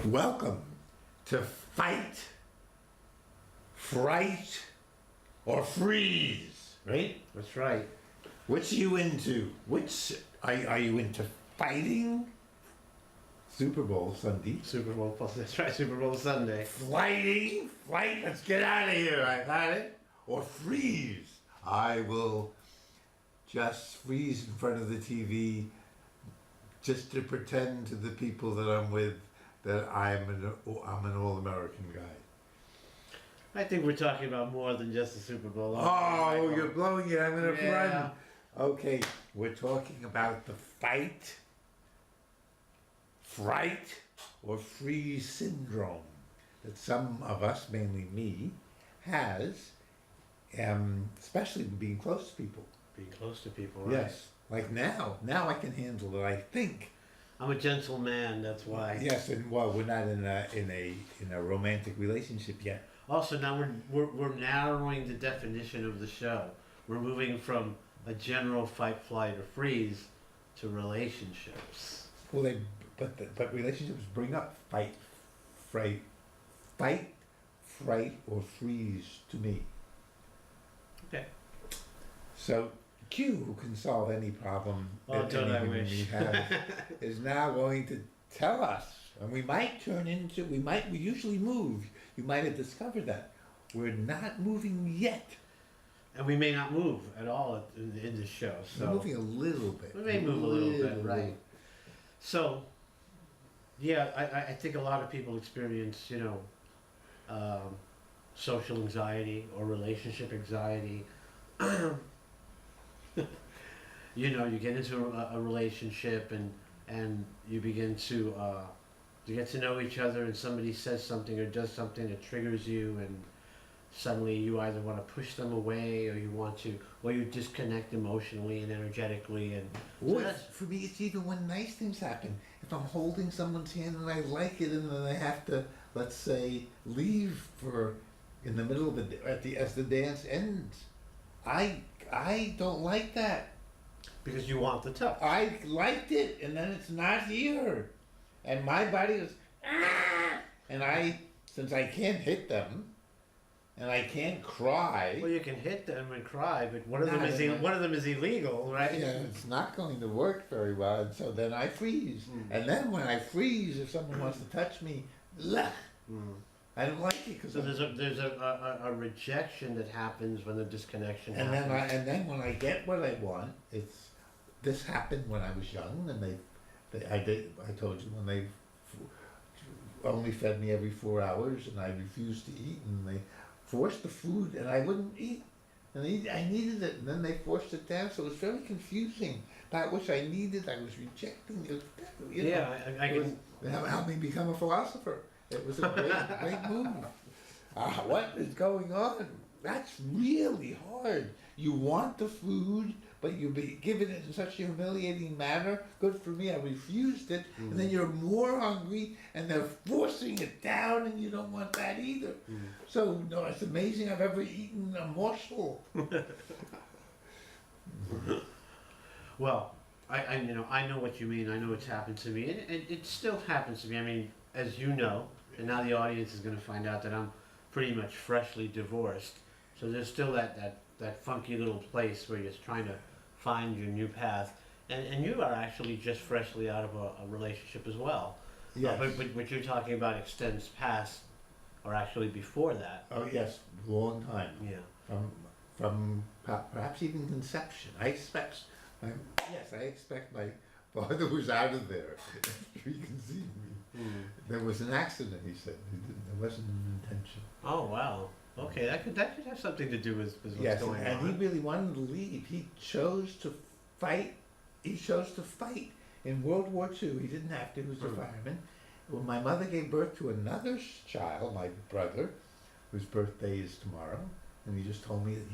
Welcome to Fight, Fright, or Freeze, right? That's right. Which are you into? Which are you into fighting? Super Bowl Sunday. Super Bowl plus. That's right. Super Bowl Sunday. Flight, let's get out of here, I got it. Or freeze. I will just freeze in front of the TV just to pretend to the people that I'm with that I'm an all-American guy. I think we're talking about more than just the Super Bowl. Oh, you're blowing it. I'm going to Yeah. run. Okay, we're talking about the fight, fright, or freeze syndrome that some of us, mainly me, has, especially being close to people. Being close to people, right? Yes, like now I can handle it. I think. I'm a gentle man. That's why. Yes, and well, we're not in a romantic relationship yet. Also, now we're narrowing the definition of the show. We're moving from a general fight, flight, or freeze to relationships. Well, but relationships bring up fight, fright, or freeze to me. Okay. So Q, who can solve any problem Oh, that don't any I human wish. being has, is now going to tell us, and we usually move. You might have discovered that we're not moving yet. And we may not move at all in this show. So We're moving a little bit. we may move a little bit, right? So, yeah, I think a lot of people experience, social anxiety or relationship anxiety. You get into a relationship and you begin to get to know each other, and somebody says something or does something that triggers you, and suddenly you either want to push them away or you disconnect emotionally and energetically, and so For me, it's even when nice things happen. If I'm holding someone's hand and I like it, and then I have to, let's say, leave in the middle of as the dance ends, I don't like that. because you want the touch. I liked it, and then it's not here, and my body goes and since I can't hit them, and I can't cry. Well, you can hit them and cry, but one of Not them is illegal, right? Yeah, it's not going to work very well, and so then I freeze. And then when I freeze, if someone wants to touch me, I don't like it because. So there's a rejection that happens when the disconnection And happens. then when I get what I want, this happened when I was young, and I told you, when they only fed me every 4 hours, and I refused to eat, and they forced the food, and I wouldn't eat. And I needed it, and then they forced it down, so it was very confusing. That which I needed, I was rejecting. It helped me become a philosopher. It was a great move. What is going on? That's really hard. You want the food, but you be given it in such a humiliating manner. Good for me, I refused it. And then you're more hungry, and they're forcing it down, and you don't want that either. So, no, it's amazing I've ever eaten a morsel. Well, I know what you mean. I know it's happened to me, and it still happens to me. I mean, as you know, and now the audience is going to find out that I'm pretty much freshly divorced. So there's still that funky little place where you're trying to find your new path. And you are actually just freshly out of a relationship as well. Yes. But what you're talking about extends past, or actually before that. Oh, yes, long time. Yeah. From perhaps even conception. I expect my father was out of there. He conceived me. There was an accident, he said. There wasn't an intention. Oh wow. Okay, that could have something to do with what's Yes, going and on. he really wanted to leave. He chose to fight. He chose to fight in World War II. He didn't have to. He was a fireman. When my mother gave birth to another child, my brother, whose birthday is tomorrow, and he just told me that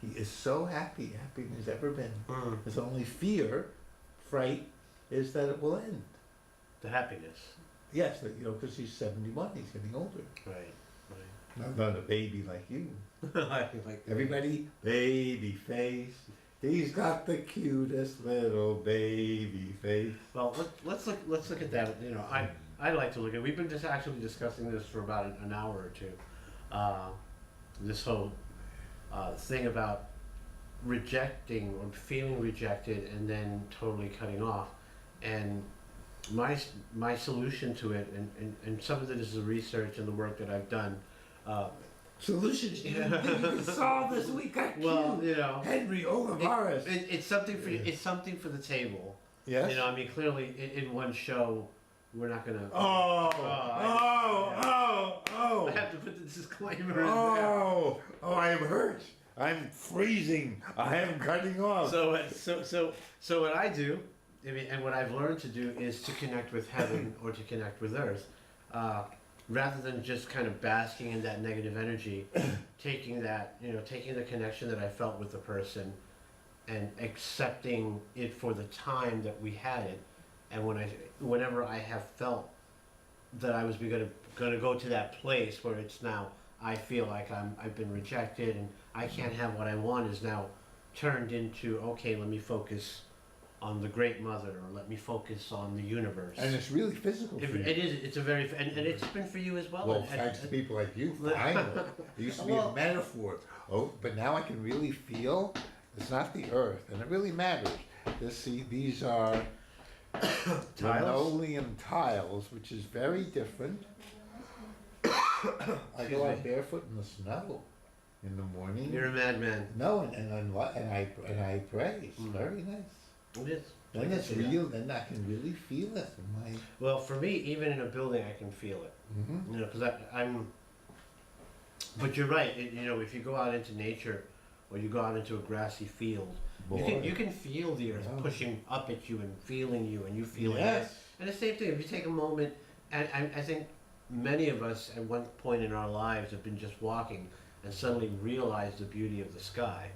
he is so happier than he's ever been. His only fear, fright, is that it will end. The happiness. Yes, because he's 71, he's getting older. Right. Not a baby like you. Like Everybody, baby face. He's got the cutest little baby face. Well, let's look at that. I like to look at. We've been just actually discussing this for about an hour or two. This whole thing about rejecting or feeling rejected and then totally cutting off, and my solution to it, and some of it is the research and the work that I've done. Solutions you didn't think you could solve this week. Well, you know, Henry Oliveras. it's something for you. It's something for the table. Yes. You know, I mean, clearly in one show, we're not gonna. Oh, I have to put the disclaimer in there. Oh, I am hurt. I'm freezing. I am cutting off. So what I do, I mean, and what I've learned to do is to connect with heaven or to connect with earth, rather than just kind of basking in that negative energy, taking the connection that I felt with the person, and accepting it for the time that we had it, and whenever I have felt that I was gonna go to that place where it's now, I feel like I've been rejected and I can't have what I want, is now turned into, okay, let me focus on the Great Mother, or let me focus on the universe. And it's really physical for you. It is. It's a very, and it's been for you as well. Well, thanks to people like you, finally. It used to be a metaphor. Oh, but now I can really feel it's not the earth, and it really matters. These are linoleum tiles, which is very different. I go out barefoot in the snow in the morning. You're a madman. No, and I pray. It's very nice. It is. Then it's real. Then I can really feel it in my. Well, for me, even in a building, I can feel it. Mm-hmm. You know, because I'm. But you're right. You know, if you go out into nature, or you go out into a grassy field, you can feel the earth pushing up at you and feeling you, and you feel it. And the same thing. If you take a moment, and I think many of us at one point in our lives have been just walking and suddenly realized the beauty of the sky.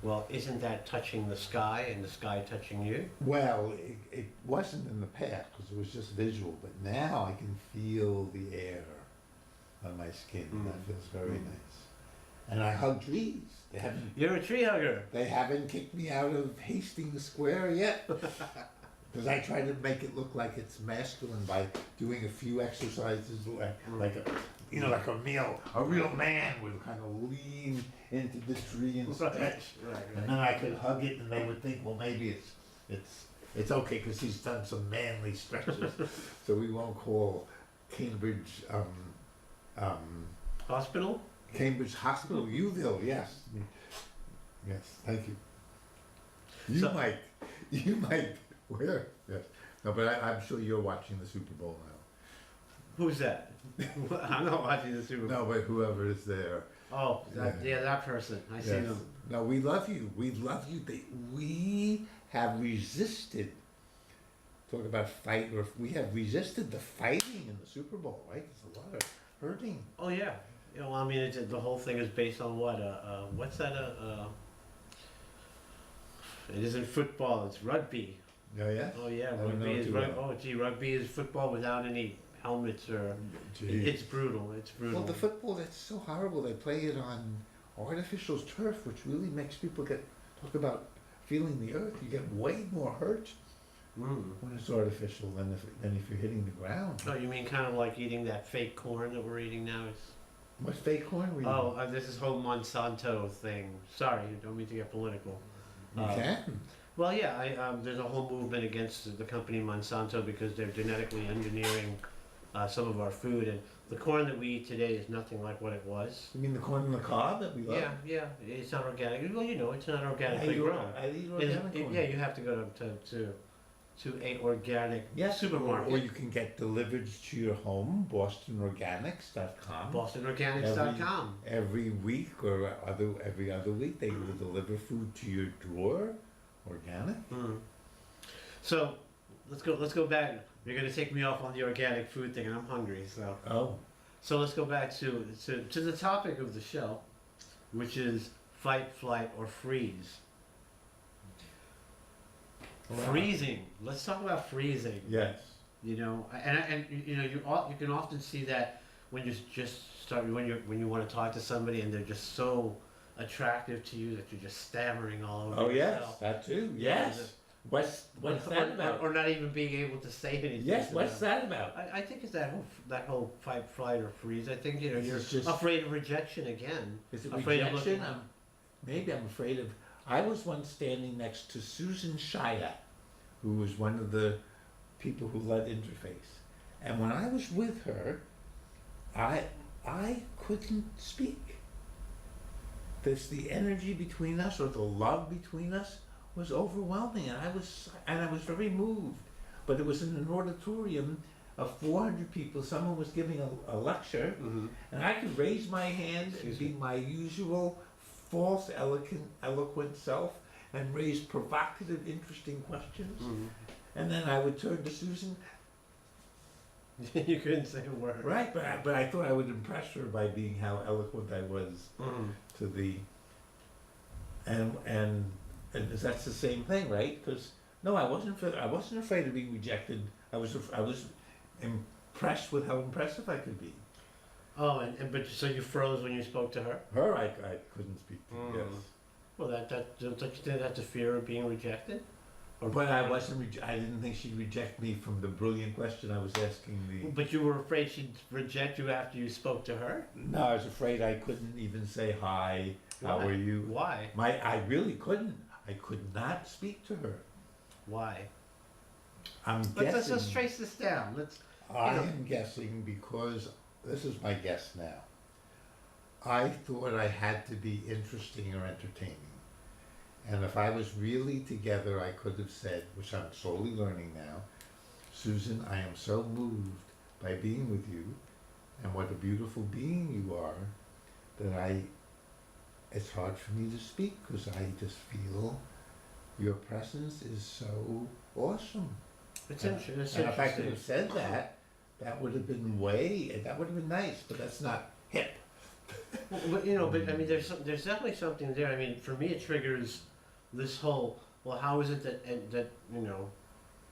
Well, isn't that touching the sky and the sky touching you? Well, it wasn't in the past because it was just visual, but now I can feel the air on my skin. That feels very nice. And I hug trees. You're a tree hugger. They haven't kicked me out of Hastings Square yet. Because I try to make it look like it's masculine by doing a few exercises, like a real man would kind of lean into the tree and stretch, and then I could hug it, and they would think, well, maybe it's okay because he's done some manly stretches, so we won't call Cambridge Hospital. Cambridge Hospital, Uville, yes, thank you. You might. Where? Yes. No, but I'm sure you're watching the Super Bowl now. Who's that? I'm not watching the Super Bowl. No, but whoever is there. Oh, that person. I see them. No, we love you. We love you. We have resisted. Talk about fight, or we have resisted the fighting in the Super Bowl, right? There's a lot of hurting. Oh yeah. You know, I mean, the whole thing is based on what? What's that? It isn't football. It's rugby. Oh yeah. Oh yeah, rugby is rugby is football without any helmets or. It's brutal. It's brutal. Well, the football, that's so horrible. They play it on artificial turf, which really makes people talk about feeling the earth. You get way more hurt when it's artificial than if you're hitting the ground. Oh, you mean kind of like eating that fake corn that we're eating now? What fake corn? This is whole Monsanto thing. Sorry, don't mean to get political. You can. Well, yeah, there's a whole movement against the company Monsanto because they're genetically engineering some of our food, and the corn that we eat today is nothing like what it was. You mean the corn on the cob that we love? Yeah, it's not organic. Well, you know, it's not organically grown. I eat organic corn. Yeah, you have to go to a organic supermarket. Or you can get delivered to your home, BostonOrganics.com. BostonOrganics.com. Every week or every other week, they will deliver food to your door, organic. So, let's go back. You're going to take me off on the organic food thing, and I'm hungry. So let's go back to the topic of the show, which is fight, flight, or freeze. Freezing. Let's talk about freezing. Yes. You know, and you know, you can often see that when you just start when you want to talk to somebody and they're just so attractive to you that you're just stammering all over. Oh yourself. yes, that too. Yes. What's that about? Or not even being able to say anything. Yes, to what's them. that about? I think it's that whole fight, flight, or freeze. I think This you're is just- afraid of rejection again. Is it Afraid of rejection? looking- Maybe I'm afraid of. I was once standing next to Susan Shia, who was one of the people who led Interface, and when I was with her, I couldn't speak. The energy between us, or the love between us, was overwhelming, and I was very moved. But it was in an auditorium of 400 people. Someone was giving a lecture, Mm-hmm. and I could raise my hand and be my usual false, eloquent self, and raise provocative, interesting questions. Mm-hmm. And then I would turn to Susan. You couldn't say a word. Right, but I thought I would impress her by being how eloquent I was Mm-hmm. to the. And that's the same thing, right? Because no, I wasn't afraid of being rejected. I was impressed with how impressive I could be. Oh, but so you froze when you spoke to her? Her, I couldn't speak to. Mm. Yes, Well, don't you think that's a fear of being rejected? Or but I wasn't. I didn't think she'd reject me from the brilliant question I was asking. But you were afraid she'd reject you after you spoke to her? No, I was afraid I couldn't even say hi. How Why? are you? Why? I really couldn't. I could not speak to her. Why? I'm Let's guessing. just trace this down. I am guessing because this is my guess now. I thought I had to be interesting or entertaining. And if I was really together, I could have said, which I'm slowly learning now, Susan, I am so moved by being with you and what a beautiful being you are that it's hard for me to speak because I just feel your presence is so awesome. It's And interesting. if I could have said that, that would have been nice, but that's not hip. But I mean, there's definitely something there. I mean, for me, it triggers this whole. Well, how is it that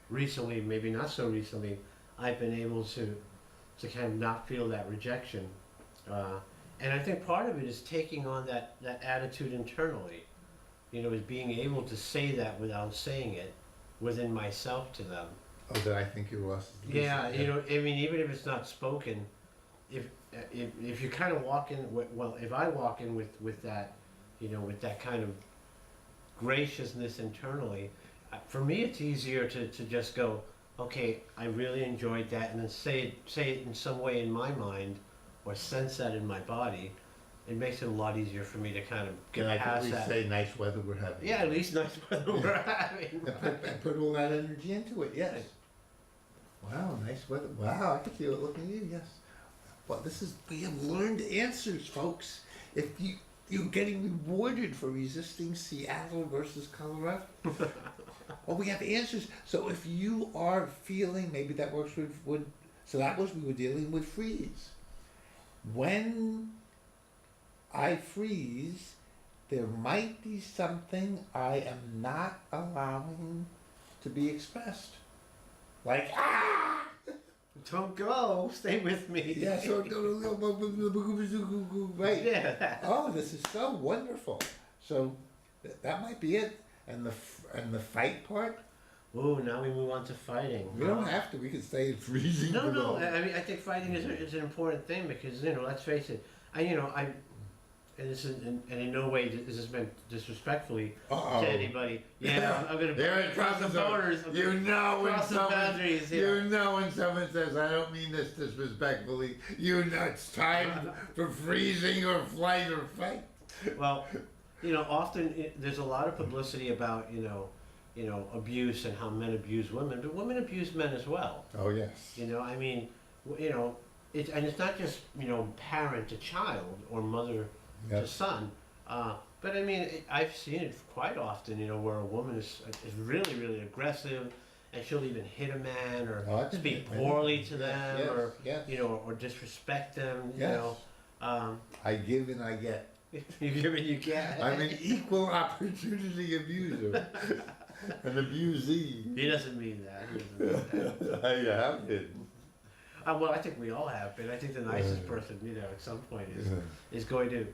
recently, maybe not so recently, I've been able to kind of not feel that rejection, and I think part of it is taking on that attitude internally. Is being able to say that without saying it within myself to them. Oh, that I think you're lost. Yeah, I mean, even if it's not spoken, if you kind of walk in, if I walk in with that, with that kind of graciousness internally, for me it's easier to just go, okay, I really enjoyed that, and then say it in some way in my mind, or sense that in my body. It makes it a lot easier for me to kind of get Can I past at least that. say nice weather we're having? Yeah, at least nice weather we're having. And put all that energy into it, yes. Wow, nice weather. Wow, I can feel it looking at you, yes. Well, we have learned answers, folks. If you're getting rewarded for resisting Seattle versus Colorado. Well, we have answers. So if you are feeling, maybe that works with so we were dealing with freeze. When I freeze, there might be something I am not allowing to be expressed. Like, ah! Don't go. Stay with me. Yeah, so, right. Yeah. Oh, this is so wonderful. So that might be it. And the fight part, Oh, now we move on to fighting. we don't have to. We can stay in freezing. No, for no. the- I mean, I think fighting is an important thing because let's face it. And this is, and in no way this is meant disrespectfully Uh-oh. to anybody. Yeah, I'm gonna There it cross the comes. borders. You know when Cross the someone, boundaries, yeah. you know when someone says, "I don't mean this disrespectfully." You know it's time for freezing or flight or fight. Well, often there's a lot of publicity about abuse and how men abuse women, but women abuse men as well. Oh yes. I mean, it's not just parent to child or mother to Yes. son. But I mean, I've seen it quite often, where a woman is really, really aggressive, and she'll even hit a man or Oh, I can speak hit men. poorly to them, Yes, or yes. or disrespect them. Yes. Um, I give and I get. you give and you get. I'm an equal opportunity abuser, an abusee. He doesn't mean that. He doesn't mean that. I have been. Well, I think we all have been. I think the nicest person, at some point is going to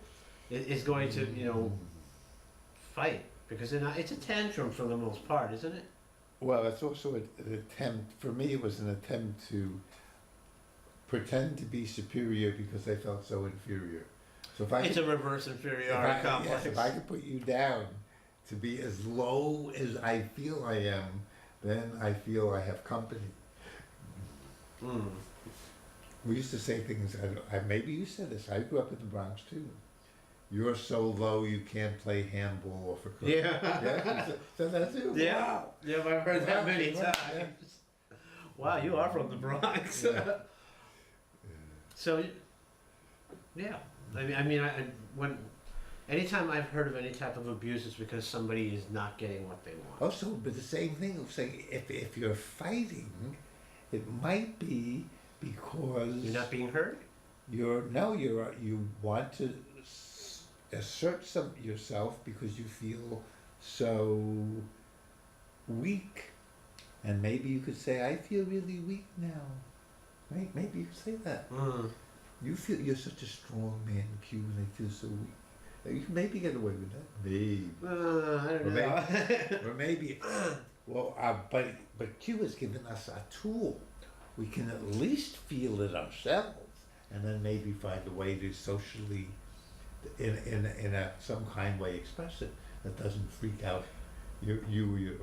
fight because it's a tantrum for the most part, isn't it? Well, it's also an attempt, for me, it was an attempt to pretend to be superior because I felt so inferior. So if I It's could, a reverse inferiority yes, complex. if I could put you down to be as low as I feel I am, then I feel I have company. Mm. We used to say things, maybe you said this, I grew up in the Bronx too. You're so low you can't play handball or for cricket. Yeah. Yeah, so that's it. Yeah. Wow. Yeah, I've heard that many Wow. times. Wow, you are from the Bronx. Yeah. So, yeah. Anytime I've heard of any type of abuse, it's because somebody is not getting what they want. Also, but the same thing of saying if you're fighting, it might be because You're not being heard? you want to assert yourself because you feel so weak, and maybe you could say, I feel really weak now. Right? Maybe you could say that. Mm. You feel you're such a strong man, Q, and I feel so weak. You can maybe get away with that. Maybe. I don't know. Or maybe, but Q has given us a tool. We can at least feel it ourselves, and then maybe find a way to socially, in a some kind way, express it that doesn't freak out you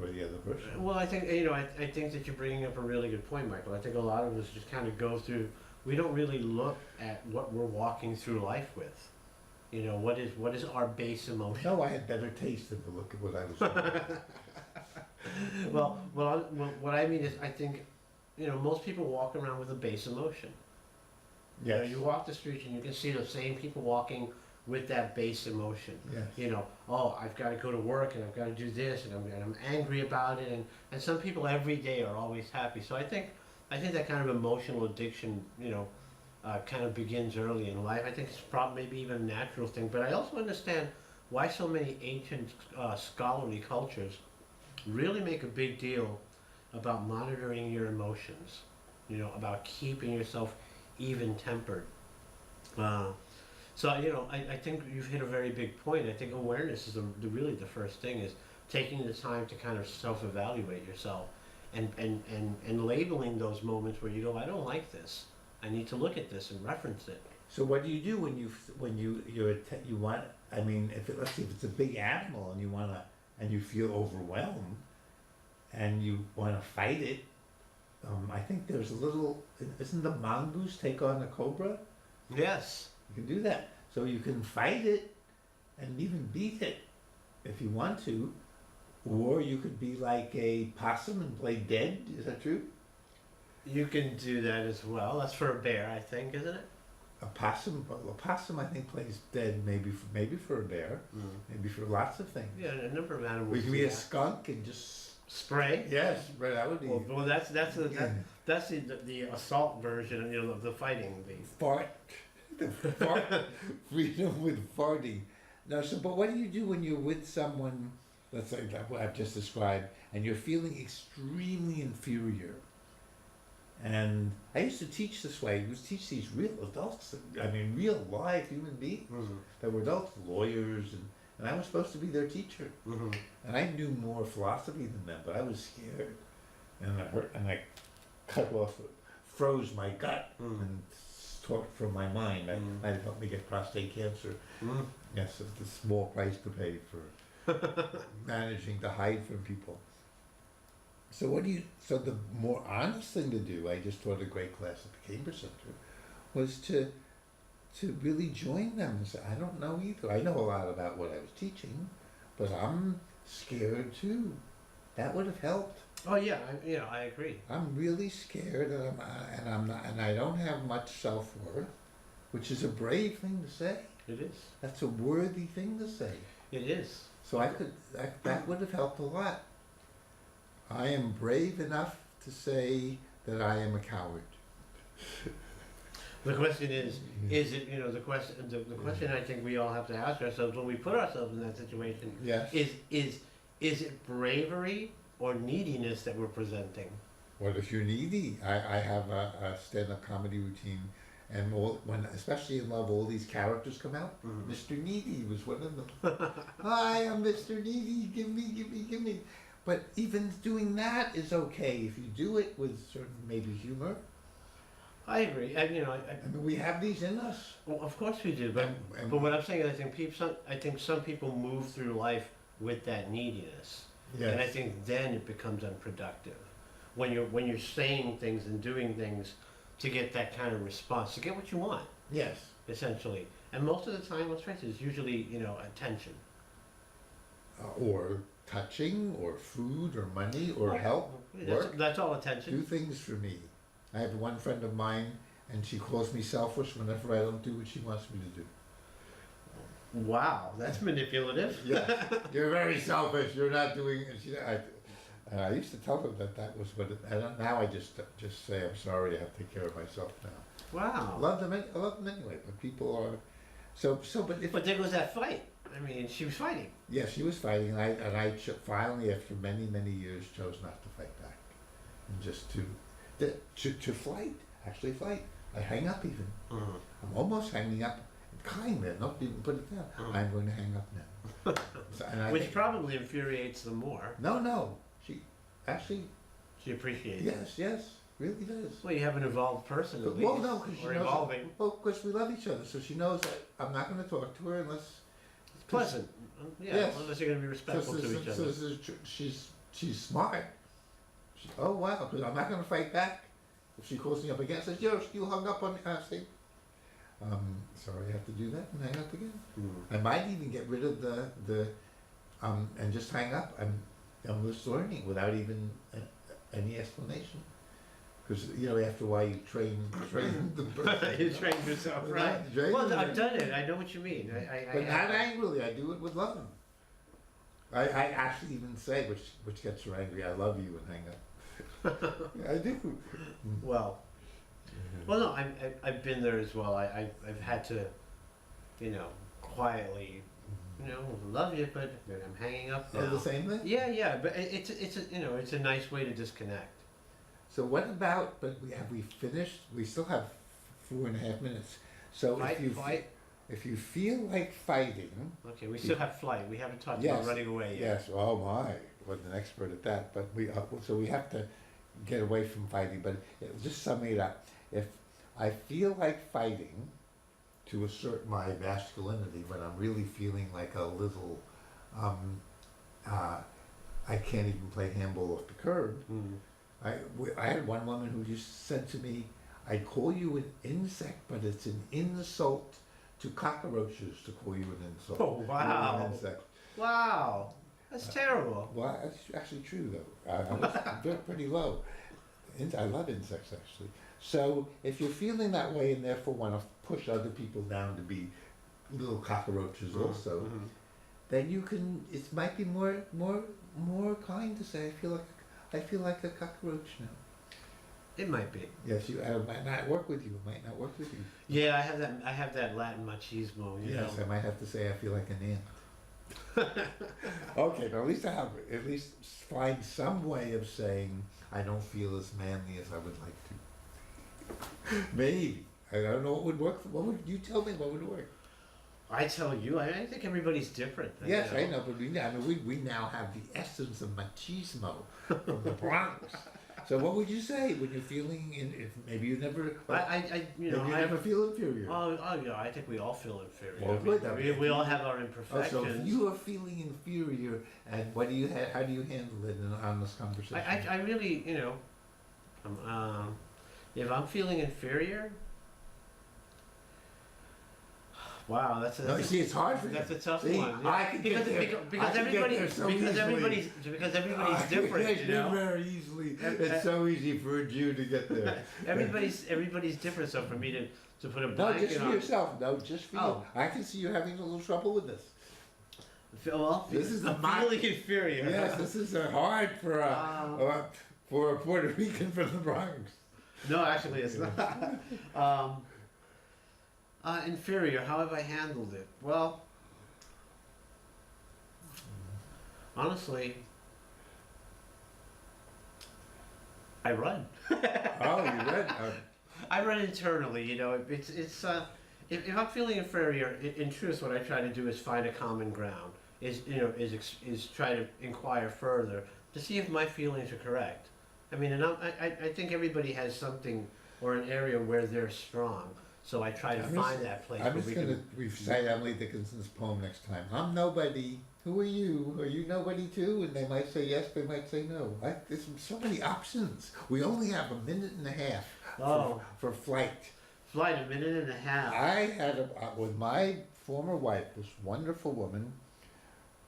or the other person. Well, I think I think that you're bringing up a really good point, Michael. I think a lot of us just kind of go through. We don't really look at what we're walking through life with. What is our base emotion? No, I had better taste than to look at what I was doing. Well, what I mean is, I think, most people walk around with a base emotion. Yes. You walk the streets and you can see the same people walking with that base emotion. Yes. Oh, I've got to go to work and I've got to do this and I'm angry about it, and some people every day are always happy. So I think that kind of emotional addiction, kind of begins early in life. I think it's probably maybe even a natural thing, but I also understand why so many ancient scholarly cultures really make a big deal about monitoring your emotions, about keeping yourself even-tempered. So, I think you've hit a very big point. I think awareness is really the first thing, is taking the time to kind of self-evaluate yourself and labeling those moments where you go, I don't like this. I need to look at this and reference it. So what do you do when you want? I mean, let's see if it's a big animal and you feel overwhelmed and you want to fight it. I think there's a little. Isn't the mongoose take on the cobra? Yes. You can do that. So you can fight it and even beat it if you want to, or you could be like a possum and play dead. Is that true? You can do that as well. That's for a bear, I think, isn't it? A possum I think plays dead, maybe for a bear, maybe for lots of things. Yeah, a number of animals. We can be a skunk and just spray. Yes, right. That would be. Well, that's the assault version, of the fighting. Fart, freedom with farting. Now, but what do you do when you're with someone, let's say what I've just described, and you're feeling extremely inferior? And I used to teach this way. I used to teach these real adults, real live human beings that were adults, lawyers, and I was supposed to be their teacher. And I knew more philosophy than them, but I was scared. And I froze my gut and talked from my mind. That might have helped me get prostate cancer. Yes, it's a small price to pay for managing to hide from people. So the more honest thing to do, I just taught a great class at the Cambridge Center, was to really join them and say, I don't know either. I know a lot about what I was teaching, but I'm scared too. That would have helped. Oh yeah, I agree. I'm really scared, and I don't have much self-worth, which is a brave thing to say. It is. That's a worthy thing to say. It is. So that would have helped a lot. I am brave enough to say that I am a coward. The question is it, the question I think we all have to ask ourselves when we put ourselves in that situation, yes, is it bravery or neediness that we're presenting? What if you're needy? I have a stand-up comedy routine, and especially in Love, all these characters come out. Mr. Needy was one of them. Hi, I'm Mr. Needy. Give me. But even doing that is okay if you do it with certain maybe humor. I agree. And, I mean, we have these in us. well, of course we do, but And but what I'm saying is, I think some people move through life with that neediness, and I yes, think then it becomes unproductive. When you're saying things and doing things to get that kind of response, to get what you want, yes. essentially. And most of the time, let's face it, it's usually attention. Or touching, or food, or money, or help, work. That's all Do attention. things for me. I have one friend of mine, and she calls me selfish whenever I don't do what she wants me to do. Wow, that's manipulative. Yeah, you're very selfish. You're not doing. And I used to tell her that was what. Now I just say I'm sorry. I have to take care of myself now. Wow. I love them anyway. But people are But if But there goes that fight. I mean, she was fighting. yeah, she was fighting, and I finally, after many years, chose not to fight back, and just to actually fight. I hang up even. Mhm. I'm almost hanging up. Kind of, not even put it down. Mhm. I'm going to hang up now. Which probably infuriates them more. No. She actually, She appreciates it. yes, really does. Well, you have an evolved person at least. Well, no, because she or knows. evolving. Well, because we love each other, so she knows that I'm not going to talk to her unless. It's pleasant. Yeah, Yes. unless you're going to be respectful to each other. She's smart. Oh wow, because I'm not going to fight back. If she calls me up again, says, "Yo, you hung up on me," I say, "Sorry, I have to do that and hang up again." Mm. I might even get rid of the and just hang up. I'm just learning without even any explanation. Because after a while you train the person. You train yourself, right? Well, I've done it. I know what you mean. But not angrily. I do it with love. I actually even say, which gets her angry, "I love you," and hang up. I do. Well, no, I've been there as well. I've had to, quietly, love you, but I'm hanging up now. Oh, the same thing? Yeah, but it's a nice way to disconnect. So what about, but we finished, we still have 4.5 minutes. So Fight. if you feel like fighting, Okay, we still have flight. We haven't talked Yes. about running away yet. yes, oh my, wasn't an expert at that, but so we have to get away from fighting, but just summing it up. If I feel like fighting to assert my masculinity, when I'm really feeling like a little, I can't even play handball off the curb. Mm. I had one woman who just said to me, "I call you an insect, but it's an insult to cockroaches to call you an insult." Oh, wow. You're an insect. Wow, that's terrible. Well, that's actually true, though. I was pretty low. I love insects, actually. So if you're feeling that way and therefore want to push other people down to be little cockroaches also, Mhm. then you can. It might be more kind to say, I feel like a cockroach now." It might be. Yes, it might not work with you. It might not work with you. Yeah, I have that Latin machismo. Yes, I might have to say I feel like an ant. Okay, but at least find some way of saying I don't feel as manly as I would like to. Maybe. I don't know what would work. What would you tell me? What would work? I tell you, I think everybody's different. Yes, I know, but we now have the essence of machismo from the Bronx. So what would you say when you're feeling if maybe you never you never feel inferior? Yeah, I think we all feel inferior. Well, good. We all have our Oh, imperfections. so if you are feeling inferior, and how do you handle it in an honest conversation? I really, if I'm feeling inferior, wow, that's a, No, you see, it's hard for you. that's a tough See, one. I can get there. Because everybody's different. I can very easily. It's so easy for a Jew to get there. Everybody's different. So for me to put a No, blanket just for on. yourself. No, just for you. Oh. I can see you having a little trouble with this. Well, This is I'm the feeling inferior. Yes, this is hard for a Puerto Rican from the Bronx. No, actually, it's not. Inferior. How have I handled it? Well, honestly, I run. Oh, you read? I run internally. It's if I'm feeling inferior, in truth, what I try to do is find a common ground. Is try to inquire further to see if my feelings are correct. I mean, and I think everybody has something or an area where they're strong. So I try to find that place I'm where just we going to can. recite Emily Dickinson's poem next time. I'm nobody. Who are you? Are you nobody too? And they might say yes, they might say no. There's so many options. We only have a minute and a half for flight. Flight, a minute and a half. I had with my former wife, this wonderful woman,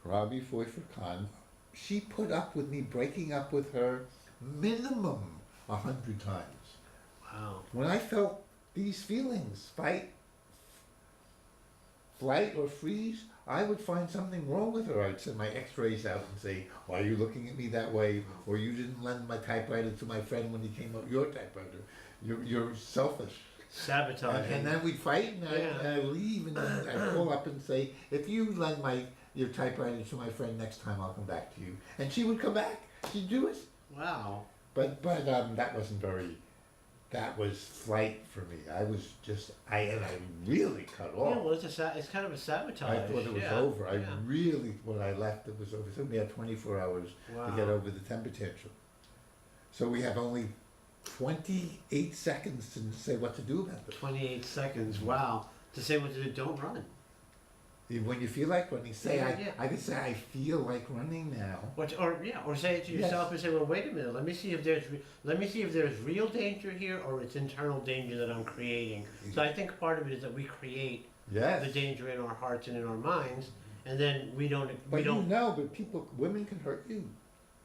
Rabi Pfeiffer Khan. She put up with me breaking up with her minimum 100 times. Wow. When I felt these feelings, fight, flight, or freeze, I would find something wrong with her. I'd send my x-rays out and say, why are you looking at me that way? Or you didn't lend my typewriter to my friend when he came up, your typewriter. You're selfish. Sabotage. And then we'd fight, and I'd leave, and then I'd call up and say, if you lend your typewriter to my friend next time, I'll come back to you. And she would come back. She'd do it. Wow. But that wasn't very. That was flight for me. I was just I really cut off. Yeah, well, it's kind of a sabotage. I thought it was over. I really, when I left, it was over. So we had 24 hours to get over the temper tantrum. So we have only 28 seconds to say what to do about it. 28 seconds. Wow. To say what to do. Don't run. When you feel like running, I could say I feel like running now. Or say it to yourself and say, well, wait a minute. Let me see if there's real danger here, or it's internal danger that I'm creating. So I think part of it is that we create the danger in our hearts and in our minds, and then we don't. But women can hurt you.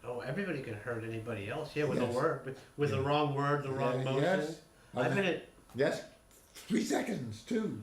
Oh, everybody can hurt anybody else. Yeah, with a word, but with the wrong word, the wrong motion. Yes. I've been at. Yes. 3 seconds too.